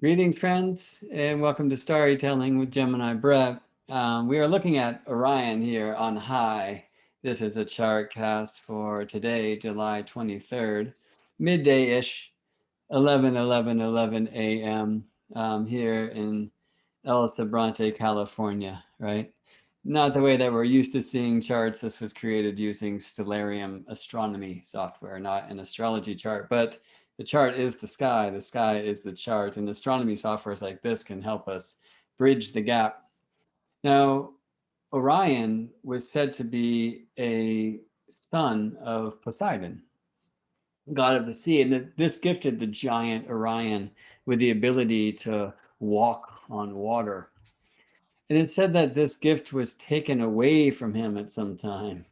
Greetings, friends, and welcome to StarryTelling with Gemini Brett. We are looking at Orion here on high. This is a chart cast for today, July 23rd, midday-ish, 11 a.m. Here in El Sobrante, California, right? Not the way that we're used to seeing charts. This was created using Stellarium astronomy software, not an astrology chart, but the chart is the sky is the chart, and astronomy softwares like this can help us bridge the gap. Now, Orion was said to be a son of Poseidon, god of the sea, and this gifted the giant Orion with the ability to walk on water. And it said that this gift was taken away from him at some time.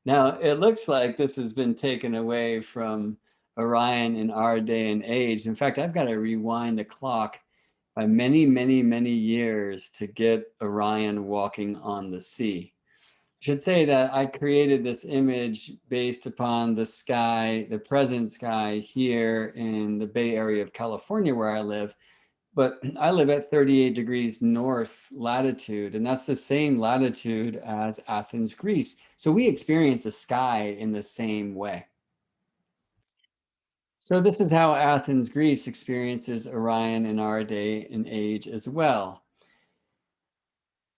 Now, it looks like this has been taken away from Orion in our day and age. In fact, I've got to rewind the clock by many years to get Orion walking on the sea. I should say that I created this image based upon the sky, the present sky here in the Bay Area of California, where I live. But I live at 38 degrees north latitude, and that's the same latitude as Athens, Greece. So we experience the sky in the same way. So this is how Athens, Greece experiences Orion in our day and age as well.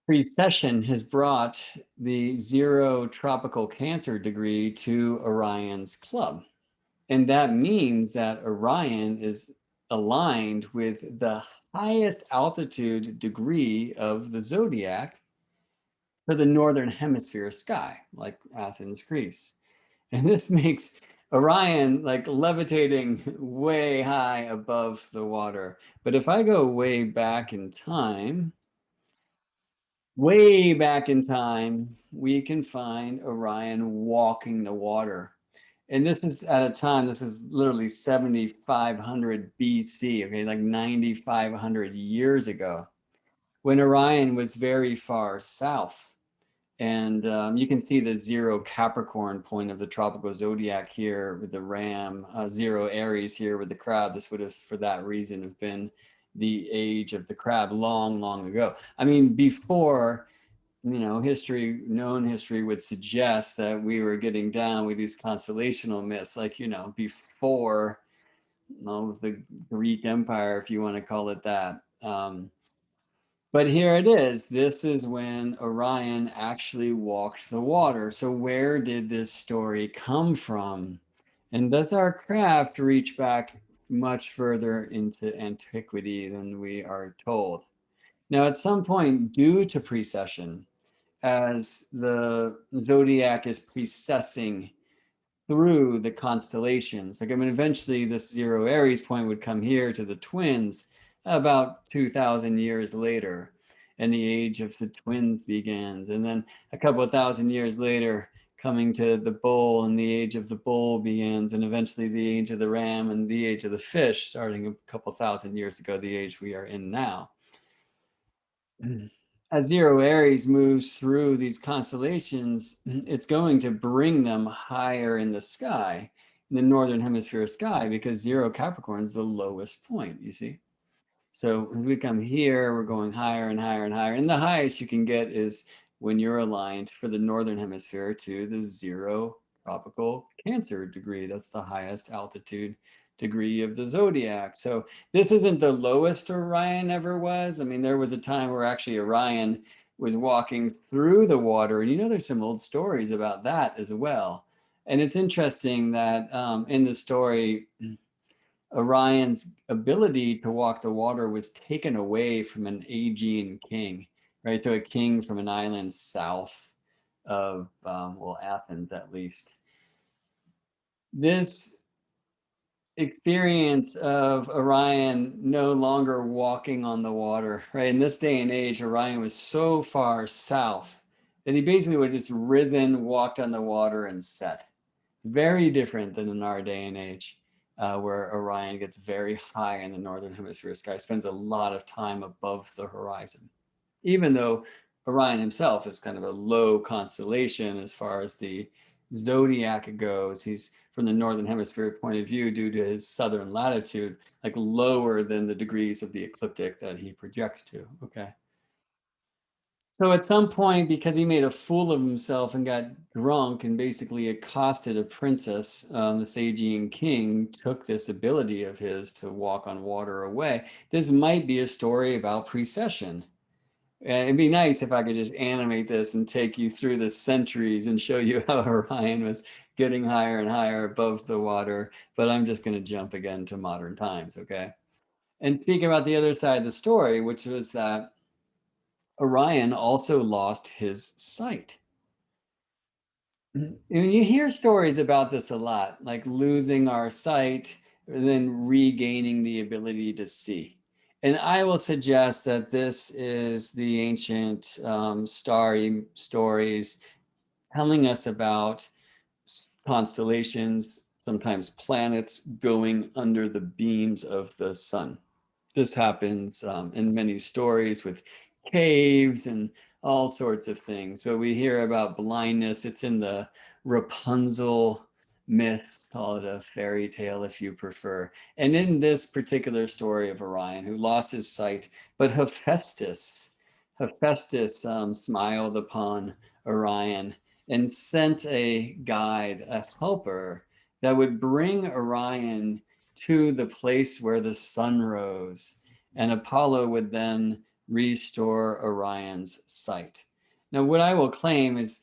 Precession has brought the 0 tropical Cancer degree to Orion's club. And that means that Orion is aligned with the highest altitude degree of the zodiac for the northern hemisphere sky, like Athens, Greece. And this makes Orion like levitating way high above the water. But if I go way back in time, we can find Orion walking the water. And this is at a time, this is literally 7,500 BC, okay, like 9,500 years ago, when Orion was very far south. And you can see the 0 Capricorn point of the tropical zodiac here with the ram, 0 Aries here with the crab. This would have, for that reason, have been the age of the crab long ago. I mean, before, history, known history would suggest that we were getting down with these constellational myths, like, before the Greek Empire, if you want to call it that. But here it is. This is when Orion actually walked the water. So where did this story come from? And does our craft reach back much further into antiquity than we are told? Now, at some point, due to precession, as the zodiac is precessing through the constellations. Like, I mean, eventually this 0 Aries point would come here to the twins about 2,000 years later, and the age of the twins begins. And then a couple of thousand years later, coming to the bull, and the age of the bull begins, and eventually the age of the ram and the age of the fish, starting a couple thousand years ago, the age we are in now. As 0 Aries moves through these constellations, it's going to bring them higher in the sky, in the northern hemisphere sky, because 0 Capricorn is the lowest point, you see. So as we come here, we're going higher and higher and higher. And the highest you can get is when you're aligned for the northern hemisphere to the 0 tropical Cancer degree. That's the highest altitude degree of the zodiac. So this isn't the lowest Orion ever was. I mean, there was a time where actually Orion was walking through the water. And there's some old stories about that as well. And it's interesting that in the story, Orion's ability to walk the water was taken away from an Aegean king, right? So a king from an island south of, Athens at least. This experience of Orion no longer walking on the water, right? In this day and age, Orion was so far south that he basically would have just risen, walked on the water, and set. Very different than in our day and age, where Orion gets very high in the northern hemisphere sky, spends a lot of time above the horizon. Even though Orion himself is kind of a low constellation as far as the zodiac goes, he's from the northern hemisphere point of view due to his southern latitude, like lower than the degrees of the ecliptic that he projects to. Okay. So at some point, because he made a fool of himself and got drunk and basically accosted a princess, this Aegean king took this ability of his to walk on water away. This might be a story about precession. And it'd be nice if I could just animate this and take you through the centuries and show you how Orion was getting higher and higher above the water. But I'm just going to jump again to modern times, okay? And speak about the other side of the story, which was that Orion also lost his sight. And you hear stories about this a lot, like losing our sight, and then regaining the ability to see. And I will suggest that this is the ancient starry stories telling us about constellations, sometimes planets going under the beams of the sun. This happens in many stories with caves and all sorts of things. But we hear about blindness. It's in the Rapunzel myth. Call it a fairy tale if you prefer. And in this particular story of Orion, who lost his sight, but Hephaestus smiled upon Orion and sent a guide, a helper that would bring Orion to the place where the sun rose, and Apollo would then restore Orion's sight. Now, what I will claim is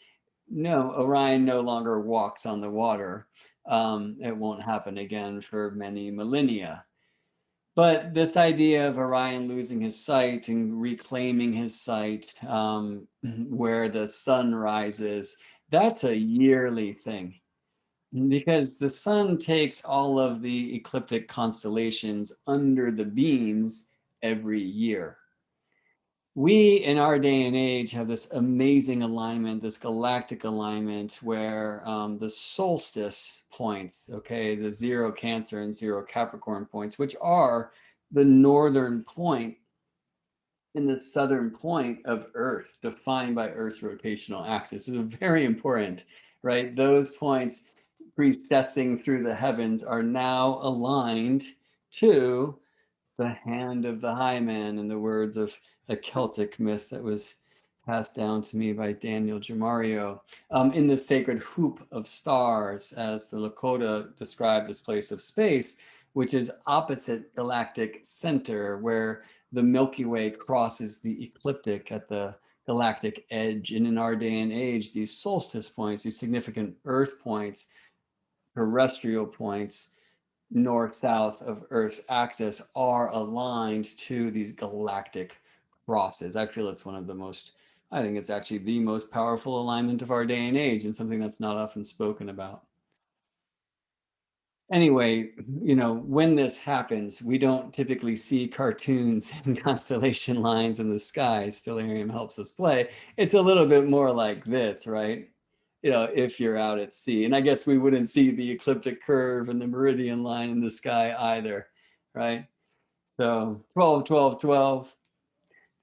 no, Orion no longer walks on the water. It won't happen again for many millennia. But this idea of Orion losing his sight and reclaiming his sight where the sun rises, that's a yearly thing because the sun takes all of the ecliptic constellations under the beams every year. We in our day and age have this amazing alignment, this galactic alignment where the solstice points, okay, the 0 Cancer and 0 Capricorn points, which are the northern point and the southern point of Earth, defined by Earth's rotational axis, is very important, right? Those points precessing through the heavens are now aligned to the hand of the high man, in the words of a Celtic myth that was passed down to me by Daniel Gemario, in the sacred hoop of stars, as the Lakota described this place of space, which is opposite galactic center, where the Milky Way crosses the ecliptic at the galactic edge. And in our day and age, these solstice points, these significant Earth points, terrestrial points, north-south of Earth's axis are aligned to these galactic crosses. I feel it's one of the most, I think it's actually the most powerful alignment of our day and age, and something that's not often spoken about. Anyway, you know, when this happens, we don't typically see cartoons and constellation lines in the sky. Stellarium helps us play. It's a little bit more like this, right? You know, if you're out at sea. And I guess we wouldn't see the ecliptic curve and the meridian line in the sky either, right? So 12, 12, 12,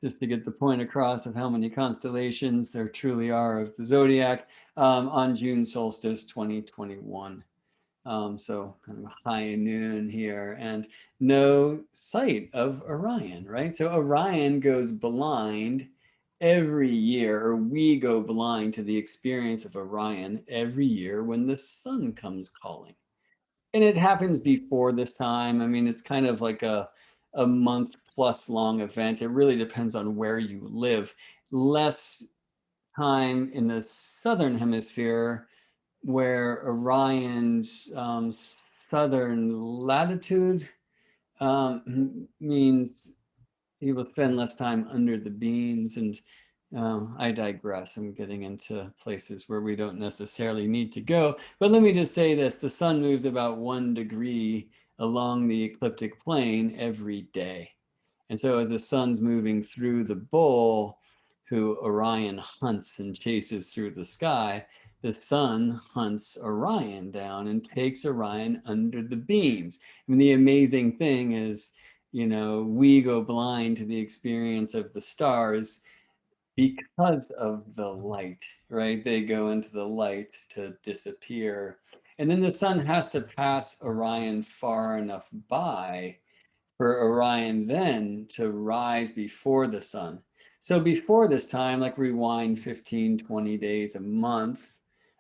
just to get the point across of how many constellations there truly are of the zodiac on June solstice 2021. So kind of high noon here, and no sight of Orion, right? So Orion goes blind every year, or we go blind to the experience of Orion every year when the sun comes calling. And it happens before this time. I mean, it's kind of like a month plus long event. It really depends on where you live. Less time in the southern hemisphere, where Orion's southern latitude means he will spend less time under the beams. And I digress. I'm getting into places where we don't necessarily need to go. But let me just say this: the sun moves about 1 degree along the ecliptic plane every day. And so as the sun's moving through the bull, who Orion hunts and chases through the sky, the sun hunts Orion down and takes Orion under the beams. I mean, the amazing thing is, you know, we go blind to the experience of the stars because of the light, right? They go into the light to disappear. And then the sun has to pass Orion far enough by for Orion then to rise before the sun. So before this time, like rewind 15, 20 days, a month,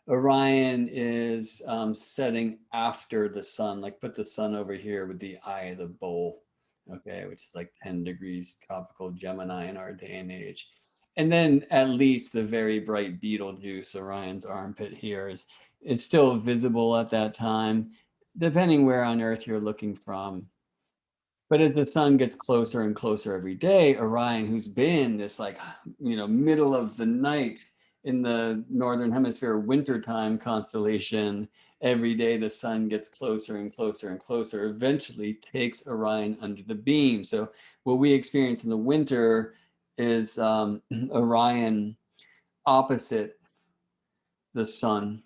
Orion is setting after the sun, like put the sun over here with the eye of the bull, okay, which is like 10 degrees tropical Gemini in our day and age. And then at least the very bright Betelgeuse, Orion's armpit here, is still visible at that time, depending where on Earth you're looking from. But as the sun gets closer and closer every day, Orion, who's been this like, middle of the night in the Northern Hemisphere wintertime constellation, every day the sun gets closer and closer and closer, eventually takes Orion under the beam. So what we experience in the winter is Orion opposite the sun.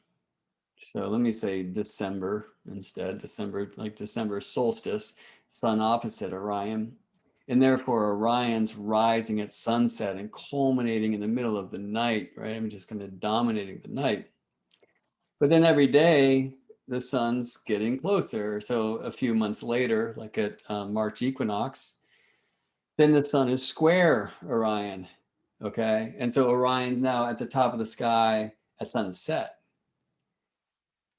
So let me say December instead, December solstice, sun opposite Orion. And therefore Orion's rising at sunset and culminating in the middle of the night, right? I'm just kind of dominating the night. But then every day the sun's getting closer. So a few months later, like at March equinox, then the sun is square Orion, okay? And so Orion's now at the top of the sky at sunset.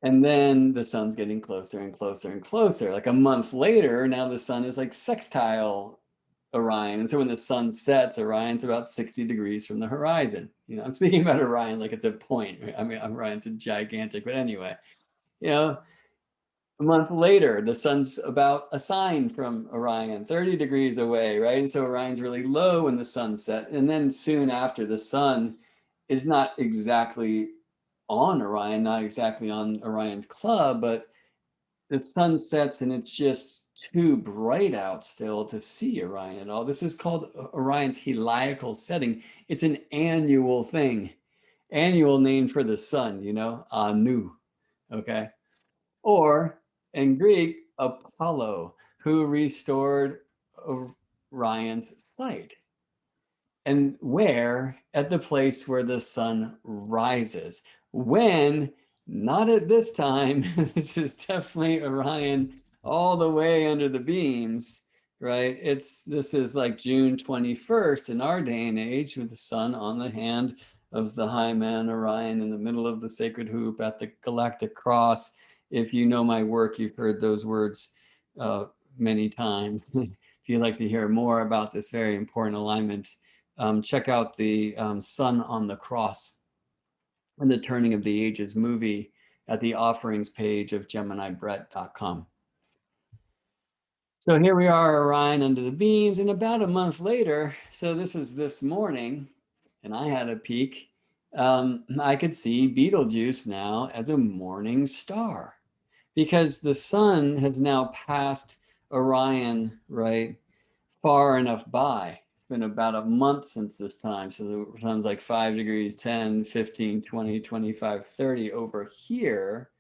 And then the sun's getting closer and closer and closer. Like a month later, now the sun is like sextile Orion. And so when the sun sets, Orion's about 60 degrees from the horizon. I'm speaking about Orion like it's a point. I mean, Orion's a gigantic, but anyway, a month later, the sun's about a sign from Orion, 30 degrees away, right? And so Orion's really low when the sun sets. And then soon after, the sun is not exactly on Orion, not exactly on Orion's club, but the sun sets and it's just too bright out still to see Orion at all. This is called Orion's heliacal setting. It's an annual thing, annual name for the sun, Anu, okay? Or in Greek, Apollo, who restored Orion's sight. And where? At the place where the sun rises. When? Not at this time. This is definitely Orion all the way under the beams, right? This is like June 21st in our day and age, with the sun on the hand of the high man Orion in the middle of the sacred hoop at the galactic cross. If you know my work, you've heard those words many times. If you'd like to hear more about this very important alignment, check out the Sun on the Cross and the Turning of the Ages movie at the offerings page of GeminiBrett.com. So here we are, Orion under the beams, and about a month later, so this is this morning, and I had a peek, I could see Betelgeuse now as a morning star, because the sun has now passed Orion, right, far enough by. It's been about a month since this time. So the sun's like 5 degrees, 10, 15, 20, 25, 30 over here,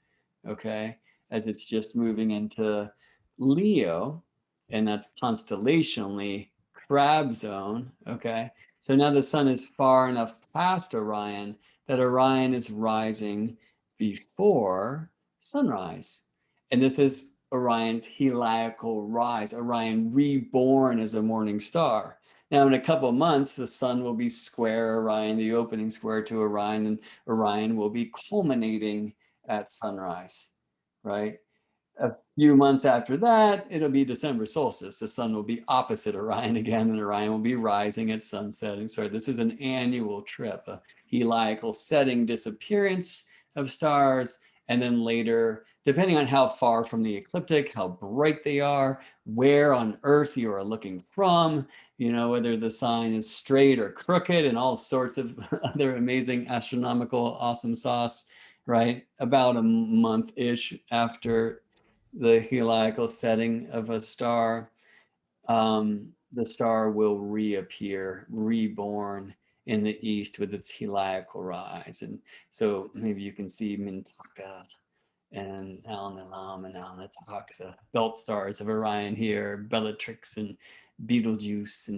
okay, as it's just moving into Leo, and that's constellationally crab zone, okay? So now the sun is far enough past Orion that Orion is rising before sunrise. And this is Orion's heliacal rise, Orion reborn as a morning star. Now, in a couple of months, the sun will be square Orion, the opening square to Orion, and Orion will be culminating at sunrise, right? A few months after that, it'll be December solstice. The sun will be opposite Orion again, and Orion will be rising at sunset. So this is an annual trip, a heliacal setting, disappearance of stars, and then later, depending on how far from the ecliptic, how bright they are, where on Earth you are looking from, whether the sign is straight or crooked, and all sorts of other amazing astronomical awesome sauce, right? About a month-ish after the heliacal setting of a star, the star will reappear, reborn in the east with its heliacal rise. And so maybe you can see Mintaka and Alnilam and Alnitak, the belt stars of Orion here, Bellatrix and Betelgeuse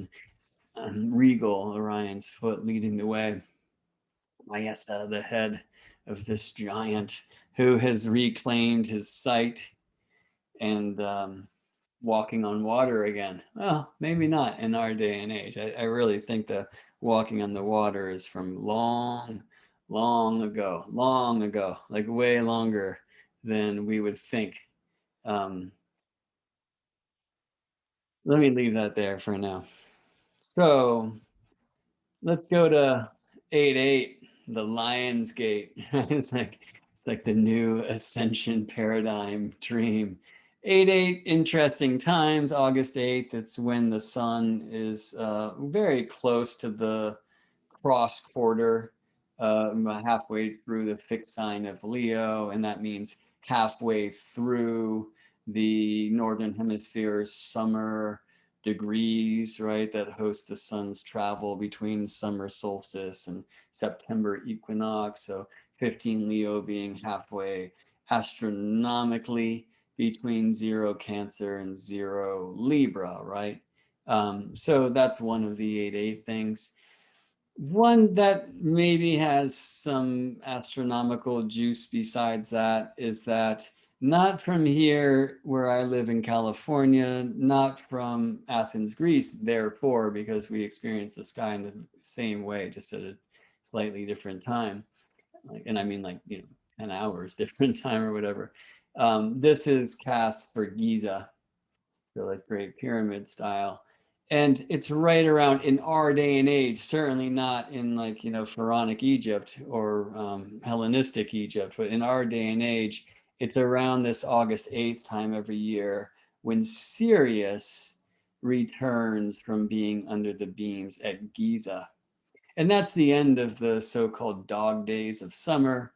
and Regal, Orion's foot leading the way. Maesa, the head of this giant, who has reclaimed his sight and walking on water again. Well, maybe not in our day and age. I really think the walking on the water is from long ago, like way longer than we would think. Um, Let me leave that there for now. So let's go to 8-8, the Lion's Gate. It's like the new ascension paradigm dream. 8-8, interesting times. August 8th, it's when the sun is very close to the cross quarter, halfway through the fixed sign of Leo, and that means halfway through the northern hemisphere's summer degrees, right, that host the sun's travel between summer solstice and September equinox. So 15 Leo being halfway astronomically between 0 Cancer and 0 Libra, right? So that's one of the 8-8 things. One that maybe has some astronomical juice besides that is that not from here where I live in California, not from Athens, Greece, therefore, because we experience the sky in the same way, just at a slightly different time. Like, and I mean like, 10 hours different time or whatever. This is cast for Giza, so like Great Pyramid style. And it's right around in our day and age, certainly not in like, Pharaonic Egypt or Hellenistic Egypt, but in our day and age, it's around this August 8th time every year when Sirius returns from being under the beams at Giza. And that's the end of the so-called dog days of summer.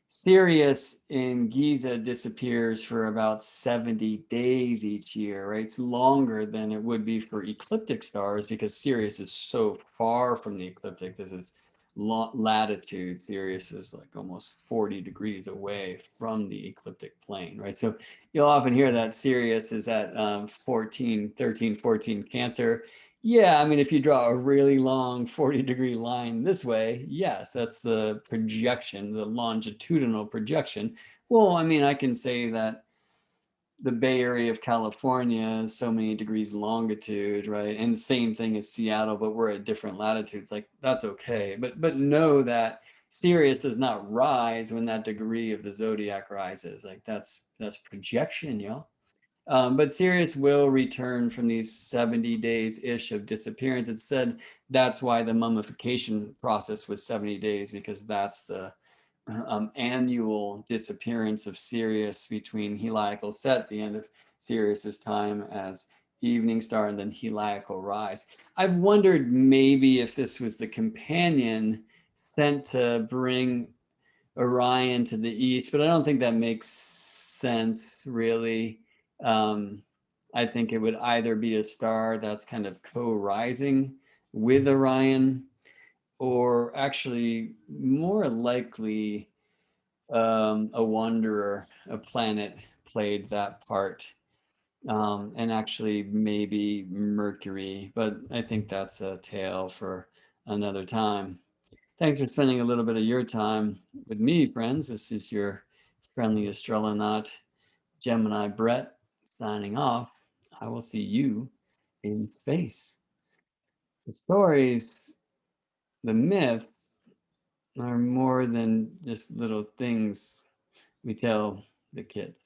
Sirius in Giza disappears for about 70 days each year, right? It's longer than it would be for ecliptic stars because Sirius is so far from the ecliptic. This is latitude. Sirius is like almost 40 degrees away from the ecliptic plane, right? So you'll often hear that Sirius is at 14 Cancer. Yeah, I mean, if you draw a really long 40-degree line this way, yes, that's the projection, the longitudinal projection. Well, I mean, I can say that the Bay Area of California is so many degrees longitude, right? And the same thing as Seattle, but we're at different latitudes. Like, that's okay. But know that Sirius does not rise when that degree of the zodiac rises. Like, that's projection, y'all. But Sirius will return from these 70 days-ish of disappearance. It said that's why the mummification process was 70 days, because that's the annual disappearance of Sirius between Heliacal set, the end of Sirius's time as evening star, and then Heliacal rise. I've wondered maybe if this was the companion sent to bring Orion to the east, but I don't think that makes sense really. I think it would either be a star that's kind of co-rising with Orion, or actually more likely a wanderer, a planet played that part. And actually maybe Mercury, but I think that's a tale for another time. Thanks for spending a little bit of your time with me, friends. This is your friendly astronaut, Gemini Brett, signing off. I will see you in space. The stories, the myths, are more than just little things we tell the kids.